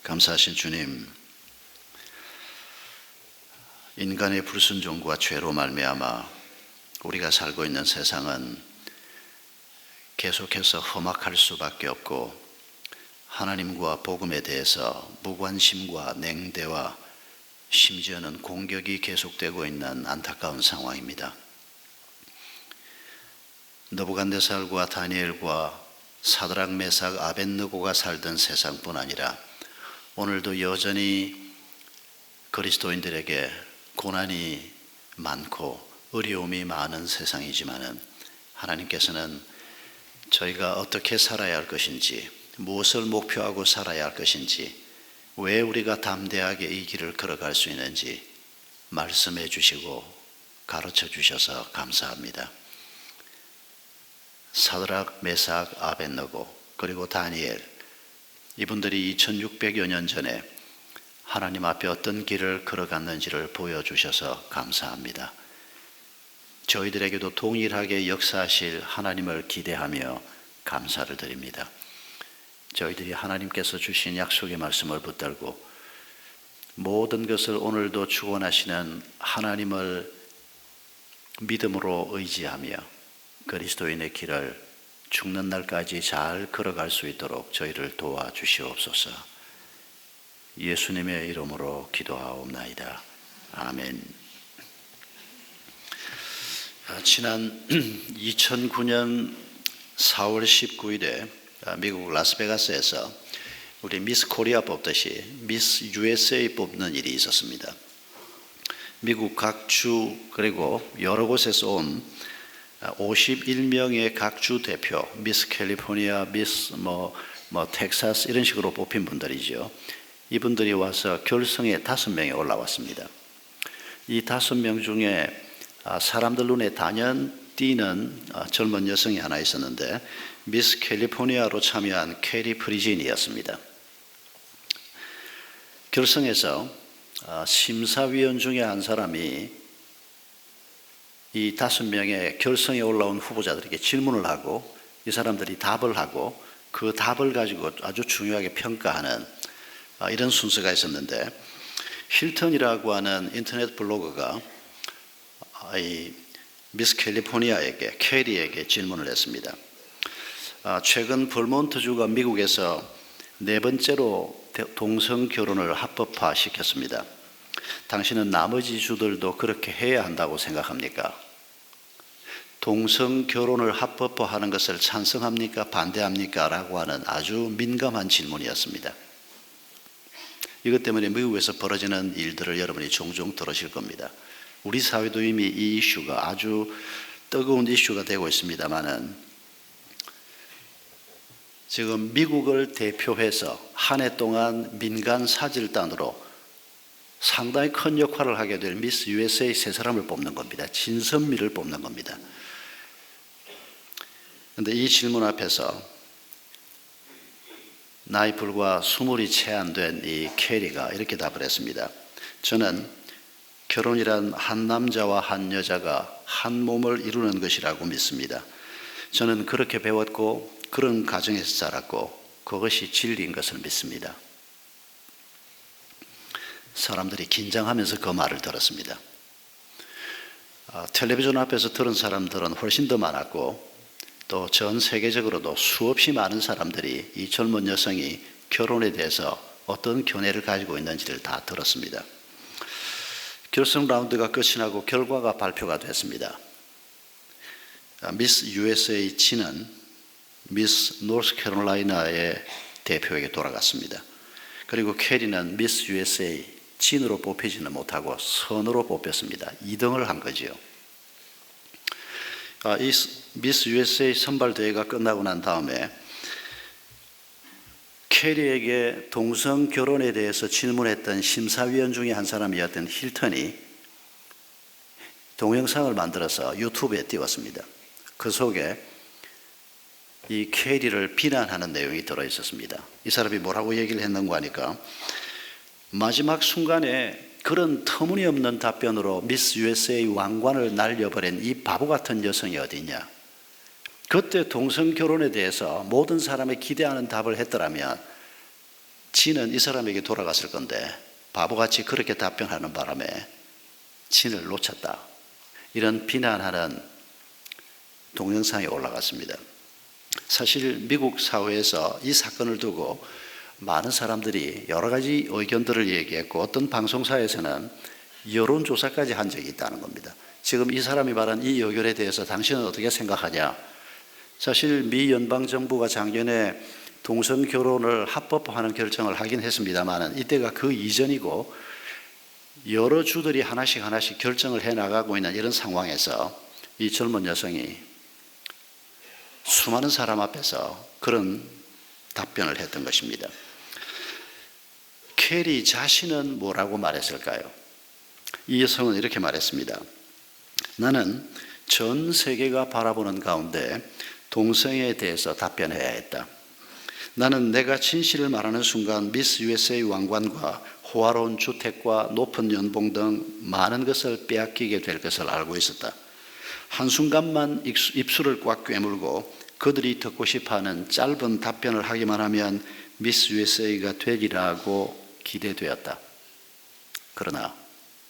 감사하신 주님, 인간의 불순종과 죄로 말미암아 우리가 살고 있는 세상은 계속해서 험악할 수밖에 없고 하나님과 복음에 대해서 무관심과 냉대와 심지어는 공격이 계속되고 있는 안타까운 상황입니다. 느부갓네살과 다니엘과 사드락 메삭 아벳느고가 살던 세상뿐 아니라 오늘도 여전히 그리스도인들에게 고난이 많고 어려움이 많은 세상이지만은 하나님께서는 저희가 어떻게 살아야 할 것인지, 무엇을 목표하고 살아야 할 것인지, 왜 우리가 담대하게 이 길을 걸어갈 수 있는지 말씀해 주시고 가르쳐 주셔서 감사합니다. 사드락, 메삭, 아벳느고 그리고 다니엘, 이분들이 2600여 년 전에 하나님 앞에 어떤 길을 걸어갔는지를 보여주셔서 감사합니다. 저희들에게도 동일하게 역사하실 하나님을 기대하며 감사를 드립니다. 저희들이 하나님께서 주신 약속의 말씀을 붙들고 모든 것을 오늘도 축원하시는 하나님을 믿음으로 의지하며 그리스도인의 길을 죽는 날까지 잘 걸어갈 수 있도록 저희를 도와주시옵소서. 예수님의 이름으로 기도하옵나이다. 아멘. 지난 2009년 4월 19일에 미국 라스베가스에서 우리 미스 코리아 뽑듯이 미스 USA 뽑는 일이 있었습니다. 미국 각 주 그리고 여러 곳에서 온 51명의 각 주 대표, 미스 캘리포니아, 미스 텍사스 이런 식으로 뽑힌 분들이죠. 이분들이 와서 결승에 5명이 올라왔습니다. 이 5명 중에 사람들 눈에 단연 띄는 젊은 여성이 하나 있었는데 미스 캘리포니아로 참여한 캐리 프리진이었습니다. 결승에서 심사위원 중에 한 사람이 이 5명의 결승에 올라온 후보자들에게 질문을 하고 이 사람들이 답을 하고 그 답을 가지고 아주 중요하게 평가하는 이런 순서가 있었는데, 힐턴이라고 하는 인터넷 블로거가 이 미스 캘리포니아에게, 캐리에게 질문을 했습니다. 최근 벌몬트주가 미국에서 4번째로 동성 결혼을 합법화 시켰습니다. 당신은 나머지 주들도 그렇게 해야 한다고 생각합니까? 동성 결혼을 합법화하는 것을 찬성합니까? 반대합니까? 라고 하는 아주 민감한 질문이었습니다. 이것 때문에 미국에서 벌어지는 일들을 여러분이 종종 들으실 겁니다. 우리 사회도 이미 이 이슈가 아주 뜨거운 이슈가 되고 있습니다만은 지금 미국을 대표해서 한 해 동안 민간 사절단으로 상당히 큰 역할을 하게 될 미스 USA 세 사람을 뽑는 겁니다. 진선미를 뽑는 겁니다. 그런데 이 질문 앞에서 나이 불과 20이 채 안 된 이 캐리가 이렇게 답을 했습니다. 저는 결혼이란 한 남자와 한 여자가 한 몸을 이루는 것이라고 믿습니다. 저는 그렇게 배웠고 그런 가정에서 자랐고 그것이 진리인 것을 믿습니다. 사람들이 긴장하면서 그 말을 들었습니다. 텔레비전 앞에서 들은 사람들은 훨씬 더 많았고 또 전 세계적으로도 수없이 많은 사람들이 이 젊은 여성이 결혼에 대해서 어떤 견해를 가지고 있는지를 다 들었습니다. 결승 라운드가 끝이 나고 결과가 발표가 됐습니다. 미스 USA 진은 미스 노스캐롤라이나의 대표에게 돌아갔습니다. 그리고 캐리는 미스 USA 진으로 뽑히지는 못하고 선으로 뽑혔습니다. 2등을 한 거지요. 이 미스 USA 선발 대회가 끝나고 난 다음에 캐리에게 동성 결혼에 대해서 질문했던 심사위원 중에 한 사람이었던 힐턴이 동영상을 만들어서 유튜브에 띄웠습니다. 그 속에 이 캐리를 비난하는 내용이 들어있었습니다. 이 사람이 뭐라고 얘기를 했는가 하니까 마지막 순간에 그런 터무니없는 답변으로 미스 USA 왕관을 날려버린 이 바보 같은 여성이 어디 있냐. 그때 동성 결혼에 대해서 모든 사람이 기대하는 답을 했더라면 진은 이 사람에게 돌아갔을 건데 바보같이 그렇게 답변하는 바람에 진을 놓쳤다. 이런 비난하는 동영상이 올라갔습니다. 사실 미국 사회에서 이 사건을 두고 많은 사람들이 여러 가지 의견들을 얘기했고 어떤 방송사에서는 여론조사까지 한 적이 있다는 겁니다. 지금 이 사람이 말한 이 의견에 대해서 당신은 어떻게 생각하냐? 사실 미 연방정부가 작년에 동성 결혼을 합법화하는 결정을 하긴 했습니다만 이때가 그 이전이고 여러 주들이 하나씩 결정을 해나가고 있는 이런 상황에서 이 젊은 여성이 수많은 사람 앞에서 그런 답변을 했던 것입니다. 캐리 자신은 뭐라고 말했을까요? 이 여성은 이렇게 말했습니다. 나는 전 세계가 바라보는 가운데 동성애에 대해서 답변해야 했다. 나는 내가 진실을 말하는 순간 미스 USA 왕관과 호화로운 주택과 높은 연봉 등 많은 것을 빼앗기게 될 것을 알고 있었다. 한순간만 입술을 꽉 꿰물고 그들이 듣고 싶어하는 짧은 답변을 하기만 하면 미스 USA가 되리라고 기대되었다. 그러나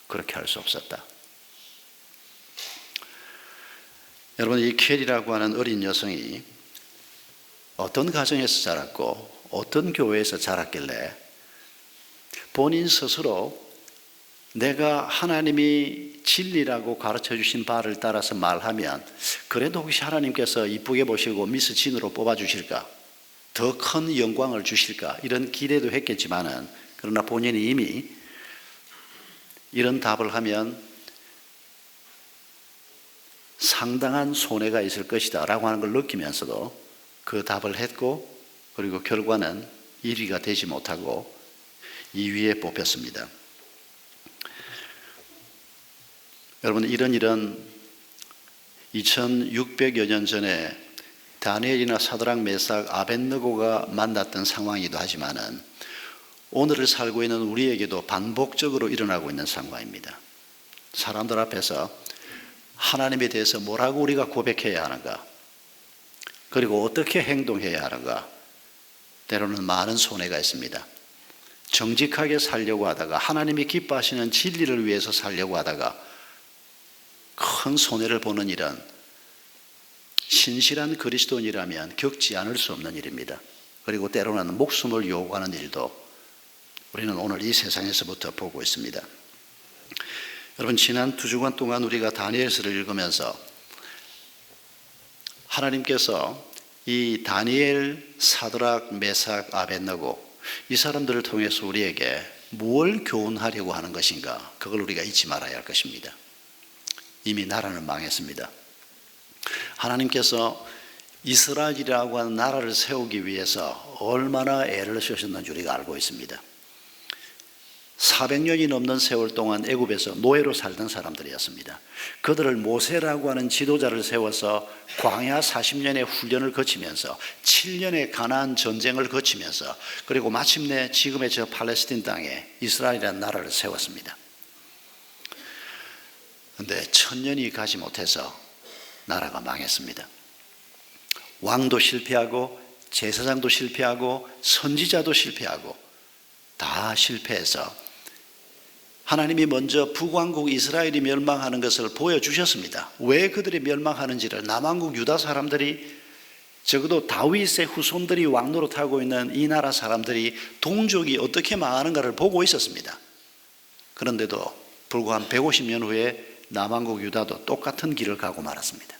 그렇게 할 수 없었다. 여러분, 이 캐리라고 하는 어린 여성이 어떤 가정에서 자랐고 어떤 교회에서 자랐길래 본인 스스로 내가 하나님이 진리라고 가르쳐 주신 바를 따라서 말하면 그래도 혹시 하나님께서 이쁘게 보시고 미스 진으로 뽑아 주실까? 더 큰 영광을 주실까? 이런 기대도 했겠지만은 그러나 본인이 이미 이런 답을 하면 상당한 손해가 있을 것이다 라고 하는 걸 느끼면서도 그 답을 했고 그리고 결과는 1위가 되지 못하고 2위에 뽑혔습니다. 여러분, 이런 2600여 년 전에 다니엘이나 사드락, 메삭, 아벳느고가 만났던 상황이기도 하지만은 오늘을 살고 있는 우리에게도 반복적으로 일어나고 있는 상황입니다. 사람들 앞에서 하나님에 대해서 뭐라고 우리가 고백해야 하는가? 그리고 어떻게 행동해야 하는가? 때로는 많은 손해가 있습니다. 정직하게 살려고 하다가 하나님이 기뻐하시는 진리를 위해서 살려고 하다가 큰 손해를 보는 일은 신실한 그리스도인이라면 겪지 않을 수 없는 일입니다. 그리고 때로는 목숨을 요구하는 일도 우리는 오늘 이 세상에서부터 보고 있습니다. 여러분, 지난 2주간 동안 우리가 다니엘서를 읽으면서 하나님께서 이 다니엘, 사드락, 메삭, 아벳느고 이 사람들을 통해서 우리에게 무엇을 교훈하려고 하는 것인가? 그걸 우리가 잊지 말아야 할 것입니다. 이미 나라는 망했습니다. 하나님께서 이스라엘이라고 하는 나라를 세우기 위해서 얼마나 애를 쓰셨는지 우리가 알고 있습니다. 400년이 넘는 세월 동안 애굽에서 노예로 살던 사람들이었습니다. 그들을 모세라고 하는 지도자를 세워서 광야 40년의 훈련을 거치면서 7년의 가나안 전쟁을 거치면서 그리고 마침내 지금의 저 팔레스틴 땅에 이스라엘이라는 나라를 세웠습니다. 그런데 1000년이 가지 못해서 나라가 망했습니다. 왕도 실패하고 제사장도 실패하고 선지자도 실패하고 다 실패해서 하나님이 먼저 북왕국 이스라엘이 멸망하는 것을 보여주셨습니다. 왜 그들이 멸망하는지를 남왕국 유다 사람들이 적어도 다윗의 후손들이 왕노릇하고 있는 이 나라 사람들이 동족이 어떻게 망하는가를 보고 있었습니다. 그런데도 불과 한 150년 후에 남왕국 유다도 똑같은 길을 가고 말았습니다.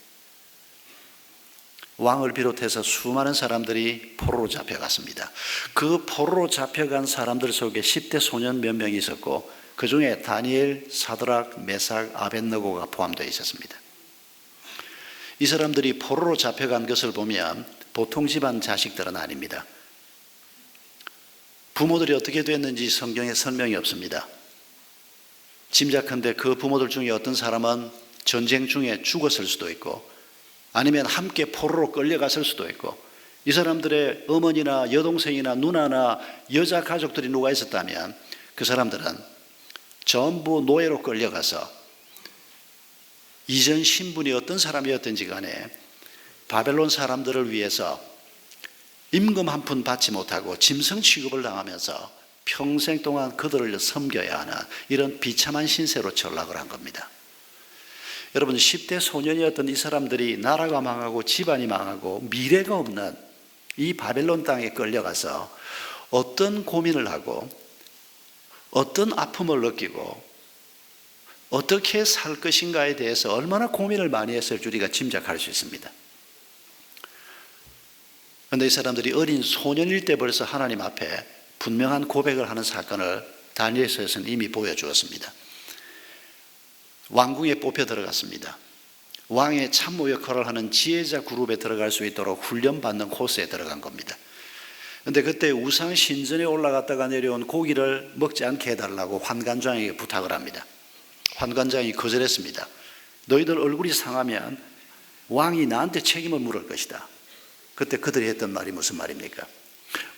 왕을 비롯해서 수많은 사람들이 포로로 잡혀갔습니다. 그 포로로 잡혀간 사람들 속에 10대 소년 몇 명이 있었고 그 중에 다니엘, 사드락, 메삭, 아벳느고가 포함되어 있었습니다. 이 사람들이 포로로 잡혀간 것을 보면 보통 집안 자식들은 아닙니다. 부모들이 어떻게 됐는지 성경에 설명이 없습니다. 짐작컨대 그 부모들 중에 어떤 사람은 전쟁 중에 죽었을 수도 있고 아니면 함께 포로로 끌려갔을 수도 있고 이 사람들의 어머니나 여동생이나 누나나 여자 가족들이 누가 있었다면 그 사람들은 전부 노예로 끌려가서 이전 신분이 어떤 사람이었든지 간에 바벨론 사람들을 위해서 임금 한 푼 받지 못하고 짐승 취급을 당하면서 평생 동안 그들을 섬겨야 하는 이런 비참한 신세로 전락을 한 겁니다. 여러분, 10대 소년이었던 이 사람들이 나라가 망하고 집안이 망하고 미래가 없는 이 바벨론 땅에 끌려가서 어떤 고민을 하고 어떤 아픔을 느끼고 어떻게 살 것인가에 대해서 얼마나 고민을 많이 했을 줄 우리가 짐작할 수 있습니다. 그런데 이 사람들이 어린 소년일 때 벌써 하나님 앞에 분명한 고백을 하는 사건을 다니엘서에서는 이미 보여주었습니다. 왕궁에 뽑혀 들어갔습니다. 왕의 참모 역할을 하는 지혜자 그룹에 들어갈 수 있도록 훈련받는 코스에 들어간 겁니다. 그런데 그때 우상 신전에 올라갔다가 내려온 고기를 먹지 않게 해달라고 환관장에게 부탁을 합니다. 환관장이 거절했습니다. 너희들 얼굴이 상하면 왕이 나한테 책임을 물을 것이다. 그때 그들이 했던 말이 무슨 말입니까?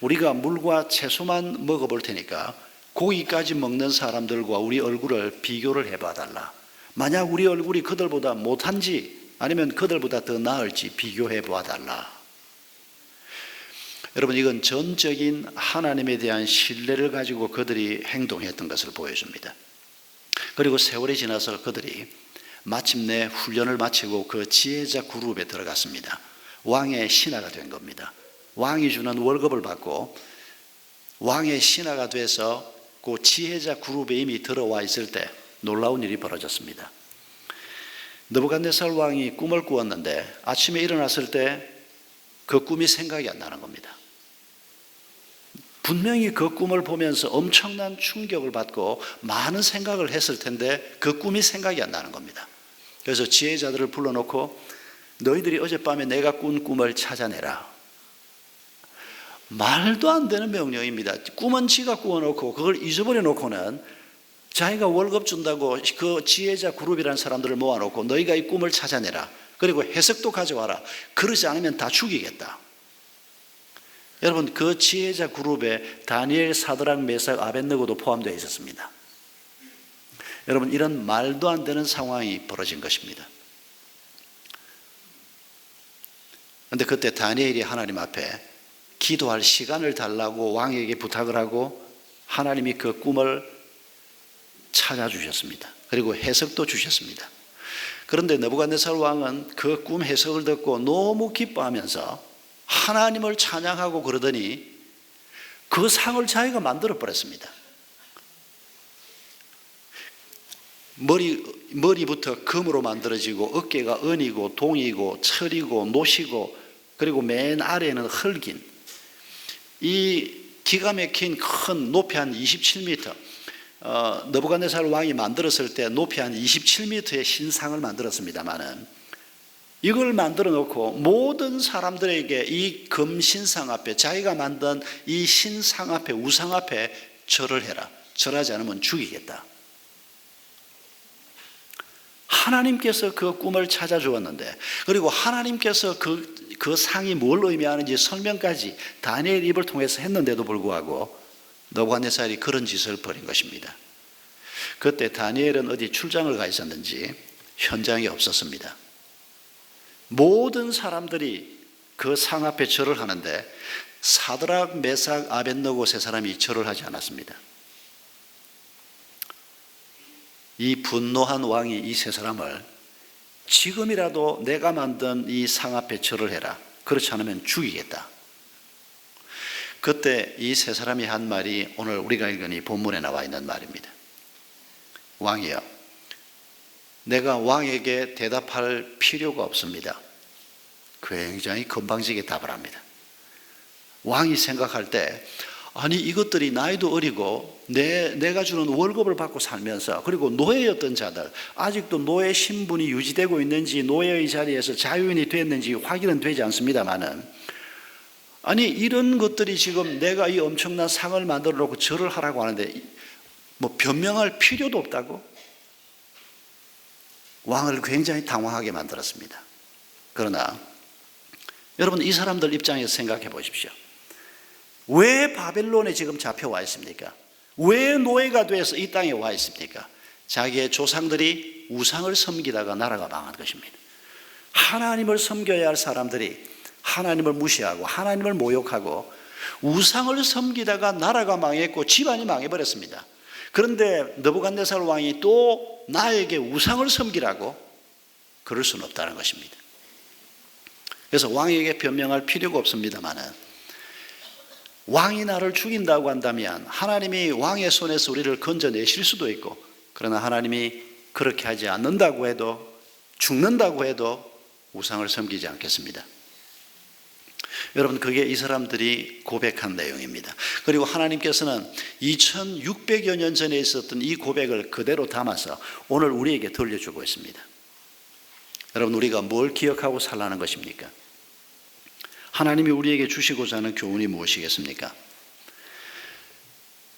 우리가 물과 채소만 먹어볼 테니까 고기까지 먹는 사람들과 우리 얼굴을 비교를 해봐 달라. 만약 우리 얼굴이 그들보다 못한지 아니면 그들보다 더 나을지 비교해 봐 달라. 여러분, 이건 전적인 하나님에 대한 신뢰를 가지고 그들이 행동했던 것을 보여줍니다. 그리고 세월이 지나서 그들이 마침내 훈련을 마치고 그 지혜자 그룹에 들어갔습니다. 왕의 신하가 된 겁니다. 왕이 주는 월급을 받고 왕의 신하가 돼서 그 지혜자 그룹에 이미 들어와 있을 때 놀라운 일이 벌어졌습니다. 느부갓네살 왕이 꿈을 꾸었는데 아침에 일어났을 때 그 꿈이 생각이 안 나는 겁니다. 분명히 그 꿈을 보면서 엄청난 충격을 받고 많은 생각을 했을 텐데 그 꿈이 생각이 안 나는 겁니다. 그래서 지혜자들을 불러놓고 너희들이 어젯밤에 내가 꾼 꿈을 찾아내라. 말도 안 되는 명령입니다. 꿈은 지가 꾸어놓고 그걸 잊어버려 놓고는 자기가 월급 준다고 그 지혜자 그룹이라는 사람들을 모아놓고 너희가 이 꿈을 찾아내라. 그리고 해석도 가져와라. 그러지 않으면 다 죽이겠다. 여러분, 그 지혜자 그룹에 다니엘, 사드락, 메삭, 아벳느고도 포함되어 있었습니다. 여러분, 이런 말도 안 되는 상황이 벌어진 것입니다. 그런데 그때 다니엘이 하나님 앞에 기도할 시간을 달라고 왕에게 부탁을 하고 하나님이 그 꿈을 찾아주셨습니다. 그리고 해석도 주셨습니다. 그런데 느부갓네살 왕은 그 꿈 해석을 듣고 너무 기뻐하면서 하나님을 찬양하고 그러더니 그 상을 자기가 만들어 버렸습니다. 머리부터 금으로 만들어지고 어깨가 은이고 동이고 철이고 노시고 그리고 맨 아래에는 흙인 이 기가 막힌 큰 높이 한 27m 느부갓네살 왕이 만들었을 때 높이 한 27m의 신상을 만들었습니다마는 이걸 만들어 놓고 모든 사람들에게 이 금신상 앞에 자기가 만든 이 신상 앞에 우상 앞에 절을 해라. 절하지 않으면 죽이겠다. 하나님께서 그 꿈을 찾아주었는데 그리고 하나님께서 그 상이 뭘 의미하는지 설명까지 다니엘 입을 통해서 했는데도 불구하고 느부갓네살이 그런 짓을 벌인 것입니다. 그때 다니엘은 어디 출장을 가 있었는지 현장에 없었습니다. 모든 사람들이 그 상 앞에 절을 하는데 사드락, 메삭, 아벳느고 세 사람이 절을 하지 않았습니다. 이 분노한 왕이 이 세 사람을 지금이라도 내가 만든 이 상 앞에 절을 해라. 그렇지 않으면 죽이겠다. 그때 이 세 사람이 한 말이 오늘 우리가 읽은 이 본문에 나와 있는 말입니다. 왕이여, 내가 왕에게 대답할 필요가 없습니다. 굉장히 건방지게 답을 합니다. 왕이 생각할 때 아니 이것들이 나이도 어리고 내가 주는 월급을 받고 살면서 그리고 노예였던 자들 아직도 노예 신분이 유지되고 있는지 노예의 자리에서 자유인이 됐는지 확인은 되지 않습니다만은 아니 이런 것들이 지금 내가 이 엄청난 상을 만들어 놓고 절을 하라고 하는데 뭐 변명할 필요도 없다고 왕을 굉장히 당황하게 만들었습니다. 그러나 여러분 이 사람들 입장에서 생각해 보십시오. 왜 바벨론에 지금 잡혀와 있습니까? 왜 노예가 돼서 이 땅에 와 있습니까? 자기의 조상들이 우상을 섬기다가 나라가 망한 것입니다. 하나님을 섬겨야 할 사람들이 하나님을 무시하고 하나님을 모욕하고 우상을 섬기다가 나라가 망했고 집안이 망해버렸습니다. 그런데 느부갓네살 왕이 또 나에게 우상을 섬기라고? 그럴 수는 없다는 것입니다. 그래서 왕에게 변명할 필요가 없습니다만은, 왕이 나를 죽인다고 한다면 하나님이 왕의 손에서 우리를 건져내실 수도 있고, 그러나 하나님이 그렇게 하지 않는다고 해도, 죽는다고 해도 우상을 섬기지 않겠습니다. 여러분, 그게 이 사람들이 고백한 내용입니다. 그리고 하나님께서는 2600여 년 전에 있었던 이 고백을 그대로 담아서 오늘 우리에게 들려주고 있습니다. 여러분, 우리가 뭘 기억하고 살라는 것입니까? 하나님이 우리에게 주시고자 하는 교훈이 무엇이겠습니까?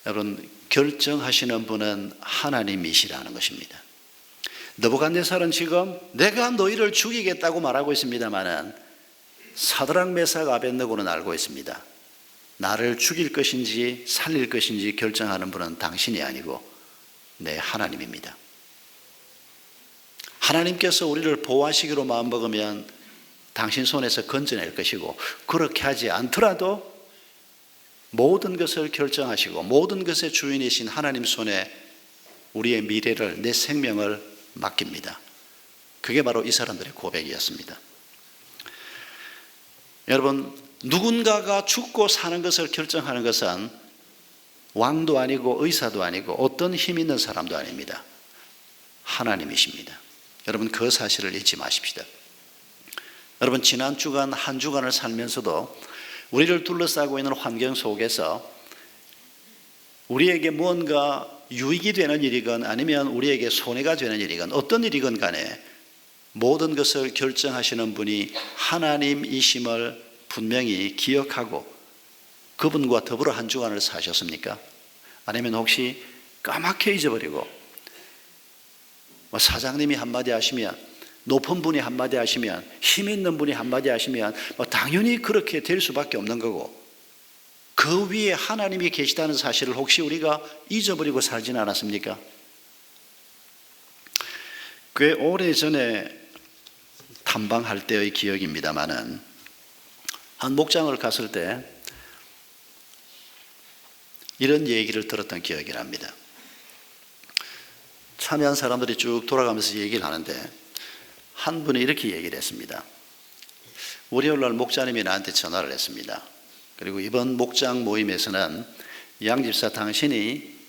여러분, 결정하시는 분은 하나님이시라는 것입니다. 느부갓네살은 지금 내가 너희를 죽이겠다고 말하고 있습니다마는 사드락 메삭 아벳느고는 알고 있습니다. 나를 죽일 것인지 살릴 것인지 결정하는 분은 당신이 아니고 내 하나님입니다. 하나님께서 우리를 보호하시기로 마음먹으면 당신 손에서 건져낼 것이고, 그렇게 하지 않더라도 모든 것을 결정하시고 모든 것의 주인이신 하나님 손에 우리의 미래를, 내 생명을 맡깁니다. 그게 바로 이 사람들의 고백이었습니다. 여러분, 누군가가 죽고 사는 것을 결정하는 것은 왕도 아니고 의사도 아니고 어떤 힘 있는 사람도 아닙니다. 하나님이십니다. 여러분, 그 사실을 잊지 마십시다. 여러분, 지난 주간 한 주간을 살면서도 우리를 둘러싸고 있는 환경 속에서 우리에게 무언가 유익이 되는 일이건 아니면 우리에게 손해가 되는 일이건 어떤 일이건 간에 모든 것을 결정하시는 분이 하나님이심을 분명히 기억하고 그분과 더불어 한 주간을 사셨습니까? 아니면 혹시 까맣게 잊어버리고 사장님이 한마디 하시면, 높은 분이 한마디 하시면, 힘 있는 분이 한마디 하시면 당연히 그렇게 될 수밖에 없는 거고, 그 위에 하나님이 계시다는 사실을 혹시 우리가 잊어버리고 살지는 않았습니까? 꽤 오래전에 탐방할 때의 기억입니다마는 한 목장을 갔을 때 이런 얘기를 들었던 기억이 납니다. 참여한 사람들이 쭉 돌아가면서 얘기를 하는데 한 분이 이렇게 얘기를 했습니다. 월요일날 목자님이 나한테 전화를 했습니다. 그리고 이번 목장 모임에서는 양 집사 당신이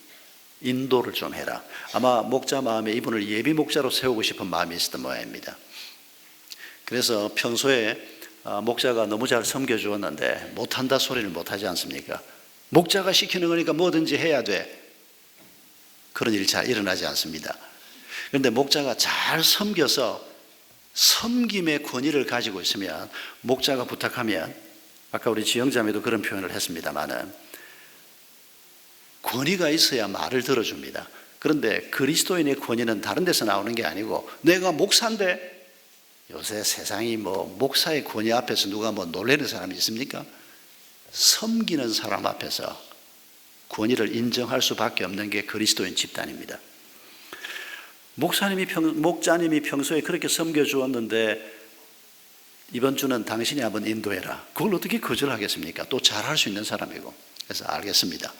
인도를 좀 해라. 아마 목자 마음에 이분을 예비 목자로 세우고 싶은 마음이 있었던 모양입니다. 그래서 평소에 목자가 너무 잘 섬겨주었는데 못한다 소리를 못하지 않습니까? 목자가 시키는 거니까 뭐든지 해야 돼. 그런 일이 잘 일어나지 않습니다. 그런데 목자가 잘 섬겨서 섬김의 권위를 가지고 있으면, 목자가 부탁하면, 아까 우리 지영자매도 그런 표현을 했습니다마는 권위가 있어야 말을 들어줍니다. 그런데 그리스도인의 권위는 다른 데서 나오는 게 아니고, 내가 목사인데, 요새 세상이 목사의 권위 앞에서 누가 놀라는 사람이 있습니까? 섬기는 사람 앞에서 권위를 인정할 수밖에 없는 게 그리스도인 집단입니다. 목자님이 평소에 그렇게 섬겨주었는데 이번 주는 당신이 한번 인도해라. 그걸 어떻게 거절하겠습니까? 또 잘할 수 있는 사람이고. 그래서 알겠습니다.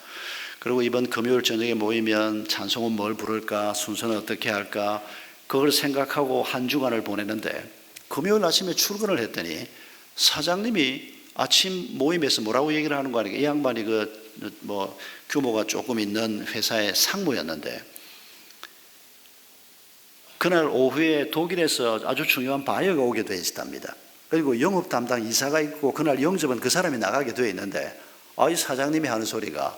그리고 이번 금요일 저녁에 모이면 찬송은 뭘 부를까, 순서는 어떻게 할까, 그걸 생각하고 한 주간을 보내는데 금요일 아침에 출근을 했더니 사장님이 아침 모임에서 뭐라고 얘기를 하는 거 아니에요? 이 양반이 규모가 조금 있는 회사의 상무였는데 그날 오후에 독일에서 아주 중요한 바이어가 오게 되어 있답니다. 그리고 영업 담당 이사가 있고 그날 영접은 그 사람이 나가게 되어 있는데 이 사장님이 하는 소리가,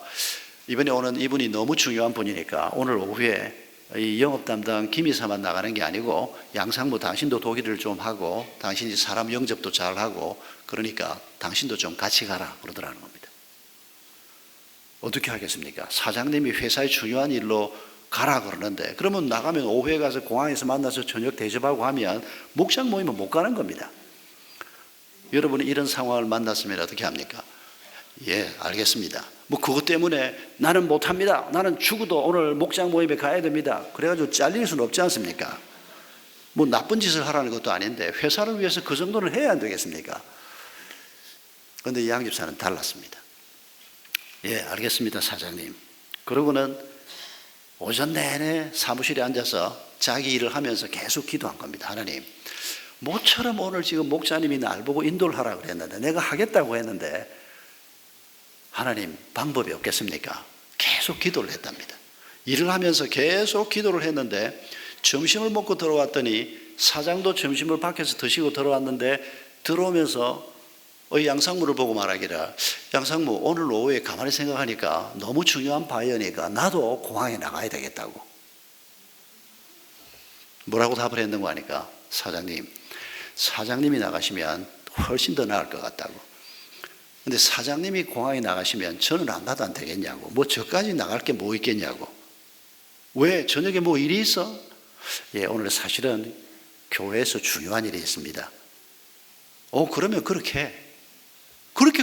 이번에 오는 이분이 너무 중요한 분이니까 오늘 오후에 이 영업 담당 김 이사만 나가는 게 아니고 양상무 당신도 독일을 좀 하고 당신이 사람 영접도 잘 하고 그러니까 당신도 좀 같이 가라 그러더라는 겁니다. 어떻게 하겠습니까? 사장님이 회사의 중요한 일로 가라 그러는데, 그러면 나가면 오후에 가서 공항에서 만나서 저녁 대접하고 하면 목장 모임은 못 가는 겁니다. 여러분이 이런 상황을 만났으면 어떻게 합니까? 예, 알겠습니다. 그것 때문에 나는 못합니다. 나는 죽어도 오늘 목장 모임에 가야 됩니다. 그래가지고 잘릴 수는 없지 않습니까? 나쁜 짓을 하라는 것도 아닌데 회사를 위해서 그 정도는 해야 안 되겠습니까? 그런데 이 양 집사는 달랐습니다. 예, 알겠습니다, 사장님. 그러고는 오전 내내 사무실에 앉아서 자기 일을 하면서 계속 기도한 겁니다. 하나님, 모처럼 오늘 지금 목사님이 날 보고 인도를 하라고 그랬는데, 내가 하겠다고 했는데 하나님 방법이 없겠습니까? 계속 기도를 했답니다. 일을 하면서 계속 기도를 했는데 점심을 먹고 들어왔더니 사장도 점심을 밖에서 드시고 들어왔는데, 들어오면서 양상무를 보고 말하기를, 양상무 오늘 오후에 가만히 생각하니까 너무 중요한 바이오니까 나도 공항에 나가야 되겠다고. 뭐라고 답을 했는고 하니까, 사장님이 나가시면 훨씬 더 나을 것 같다고. 근데 사장님이 공항에 나가시면 저는 안 가도 안 되겠냐고. 뭐 저까지 나갈 게 뭐 있겠냐고. 왜? 저녁에 뭐 일이 있어? 예, 오늘 사실은 교회에서 중요한 일이 있습니다. 그러면 그렇게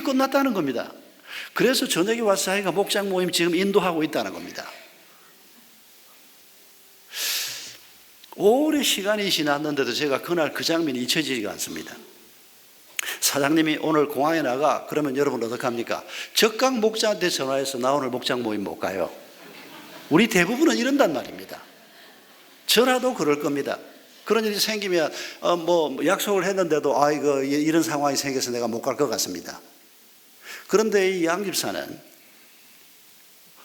끝났다는 겁니다. 그래서 저녁에 와서 자기가 목장 모임 지금 인도하고 있다는 겁니다. 오래 시간이 지났는데도 제가 그날 그 장면이 잊혀지지가 않습니다. 사장님이 오늘 공항에 나가. 그러면 여러분 어떡합니까? 적각 목자한테 전화해서 나 오늘 목장 모임 못 가요. 우리 대부분은 이런단 말입니다. 저라도 그럴 겁니다. 그런 일이 생기면 뭐 약속을 했는데도 이거 이런 상황이 생겨서 내가 못 갈 것 같습니다. 그런데 이 양 집사는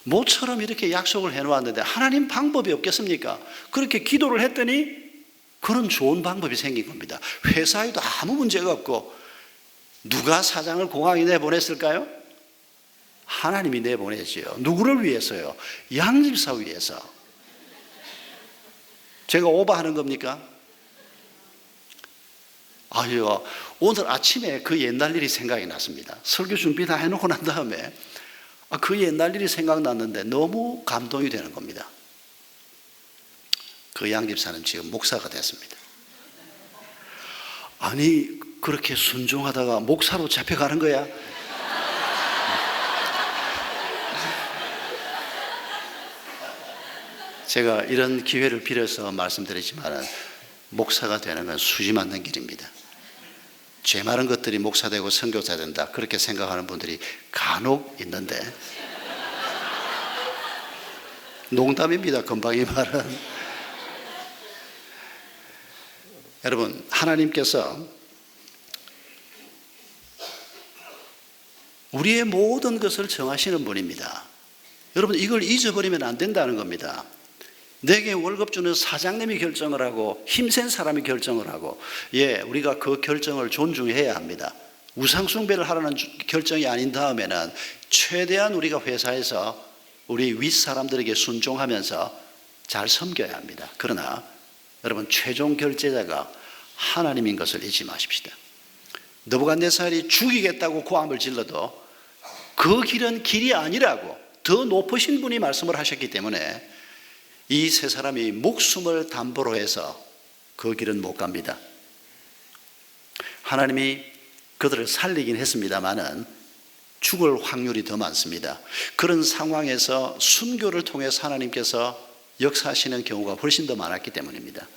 모처럼 이렇게 약속을 해놓았는데 하나님 방법이 없겠습니까? 그렇게 기도를 했더니 그런 좋은 방법이 생긴 겁니다. 회사에도 아무 문제가 없고, 누가 사장을 공항에 내보냈을까요? 하나님이 내보내지요. 누구를 위해서요? 양 집사 위해서. 제가 오버하는 겁니까? 오늘 아침에 그 옛날 일이 생각이 났습니다. 설교 준비 다 해놓고 난 다음에 그 옛날 일이 생각났는데 너무 감동이 되는 겁니다. 그 양 집사는 지금 목사가 됐습니다. 아니, 그렇게 순종하다가 목사로 잡혀가는 거야? 제가 이런 기회를 빌어서 말씀드리지만, 목사가 되는 건 수지 맞는 길입니다. 죄 많은 것들이 목사 되고 선교사 된다, 그렇게 생각하는 분들이 간혹 있는데, 농담입니다. 금방 이 말은. 여러분, 하나님께서 우리의 모든 것을 정하시는 분입니다. 여러분, 이걸 잊어버리면 안 된다는 겁니다. 내게 월급 주는 사장님이 결정을 하고 힘센 사람이 결정을 하고, 우리가 그 결정을 존중해야 합니다. 우상숭배를 하라는 결정이 아닌 다음에는 최대한 우리가 회사에서 우리 윗사람들에게 순종하면서 잘 섬겨야 합니다. 그러나 여러분, 최종 결제자가 하나님인 것을 잊지 마십시다. 느부갓네살이 죽이겠다고 고함을 질러도 그 길은 길이 아니라고 더 높으신 분이 말씀을 하셨기 때문에 이 세 사람이 목숨을 담보로 해서 그 길은 못 갑니다. 하나님이 그들을 살리긴 했습니다마는 죽을 확률이 더 많습니다. 그런 상황에서 순교를 통해서 하나님께서 역사하시는 경우가 훨씬 더 많았기 때문입니다.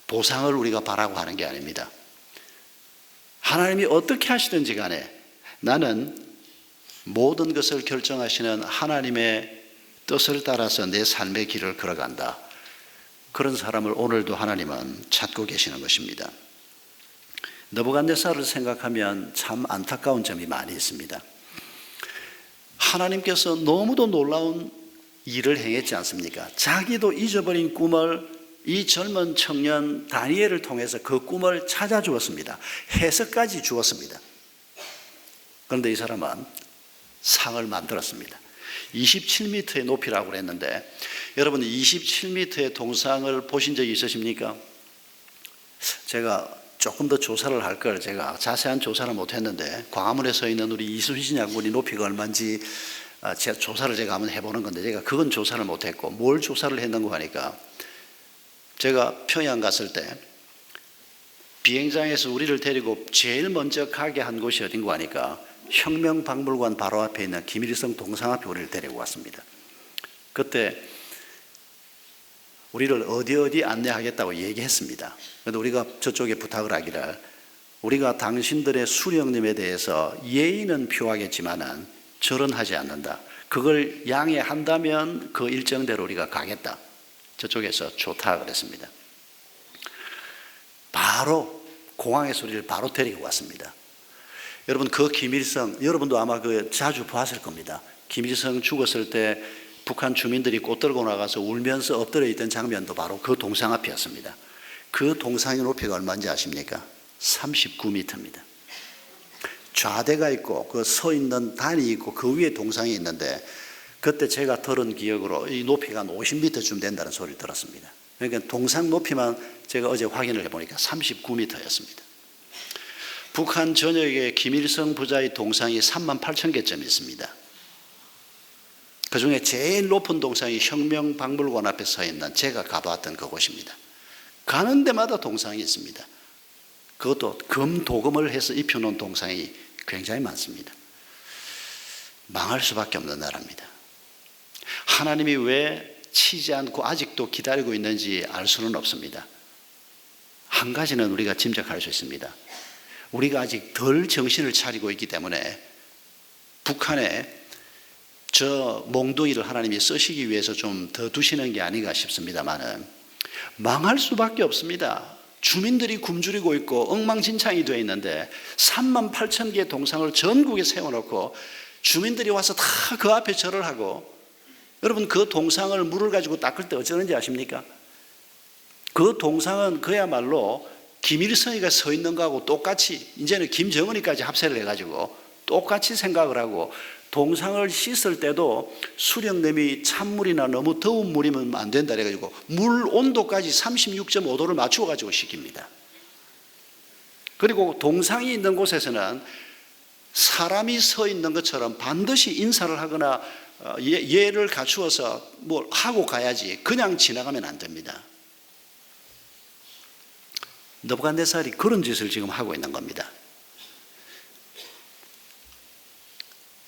보상을 우리가 바라고 하는 게 아닙니다. 하나님이 어떻게 하시든지 간에 나는 모든 것을 결정하시는 하나님의 뜻을 따라서 내 삶의 길을 걸어간다. 그런 사람을 오늘도 하나님은 찾고 계시는 것입니다. 느부갓네살을 생각하면 참 안타까운 점이 많이 있습니다. 하나님께서 너무도 놀라운 일을 행했지 않습니까? 자기도 잊어버린 꿈을 이 젊은 청년 다니엘을 통해서 그 꿈을 찾아주었습니다. 해석까지 주었습니다. 그런데 이 사람은 상을 만들었습니다. 27m의 높이라고 그랬는데, 여러분 27m의 동상을 보신 적이 있으십니까? 제가 조금 더 조사를 할 걸, 제가 자세한 조사를 못했는데 광화문에 서 있는 우리 이순신 장군이 높이가 얼마인지 조사를 제가 한번 해보는 건데, 제가 그건 조사를 못했고 뭘 조사를 했는고 하니까, 제가 평양 갔을 때 비행장에서 우리를 데리고 제일 먼저 가게 한 곳이 어딘고 하니까 혁명박물관 바로 앞에 있는 김일성 동상 앞에 우리를 데리고 왔습니다. 그때 우리를 어디 안내하겠다고 얘기했습니다. 그런데 우리가 저쪽에 부탁을 하기를, 우리가 당신들의 수령님에 대해서 예의는 표하겠지만은 절은 하지 않는다. 그걸 양해한다면 그 일정대로 우리가 가겠다. 저쪽에서 좋다 그랬습니다. 바로 공항에서 우리를 바로 데리고 왔습니다. 여러분, 그 김일성, 여러분도 아마 그 자주 봤을 겁니다. 김일성 죽었을 때 북한 주민들이 꽃 들고 나가서 울면서 엎드려 있던 장면도 바로 그 동상 앞이었습니다. 그 동상의 높이가 얼마인지 아십니까? 39m입니다. 좌대가 있고 그 서 있는 단이 있고 그 위에 동상이 있는데, 그때 제가 들은 기억으로 이 높이가 한 50m쯤 된다는 소리를 들었습니다. 그러니까 동상 높이만 제가 어제 확인을 해보니까 39m였습니다. 북한 전역에 김일성 부자의 동상이 38,000개쯤 있습니다. 그 중에 제일 높은 동상이 혁명박물관 앞에 서 있는 제가 가봤던 그곳입니다. 가는 데마다 동상이 있습니다. 그것도 금도금을 해서 입혀놓은 동상이 굉장히 많습니다. 망할 수밖에 없는 나라입니다. 하나님이 왜 치지 않고 아직도 기다리고 있는지 알 수는 없습니다. 한 가지는 우리가 짐작할 수 있습니다. 우리가 아직 덜 정신을 차리고 있기 때문에 북한에 저 몽둥이를 하나님이 쓰시기 위해서 좀 더 두시는 게 아닌가 싶습니다만은, 망할 수밖에 없습니다. 주민들이 굶주리고 있고 엉망진창이 되어 있는데 38,000개의 동상을 전국에 세워놓고 주민들이 와서 다 그 앞에 절을 하고, 여러분 그 동상을 물을 가지고 닦을 때 어쩌는지 아십니까? 그 동상은 그야말로 김일성이가 서 있는 거하고 똑같이, 이제는 김정은이까지 합세를 해가지고 똑같이 생각을 하고, 동상을 씻을 때도 수령님이 찬물이나 너무 더운 물이면 안 된다 그래가지고 물 온도까지 36.5도를 맞추어 가지고 씻깁니다. 그리고 동상이 있는 곳에서는 사람이 서 있는 것처럼 반드시 인사를 하거나 예를 갖추어서 뭘 하고 가야지 그냥 지나가면 안 됩니다. 느부갓네살이 그런 짓을 지금 하고 있는 겁니다.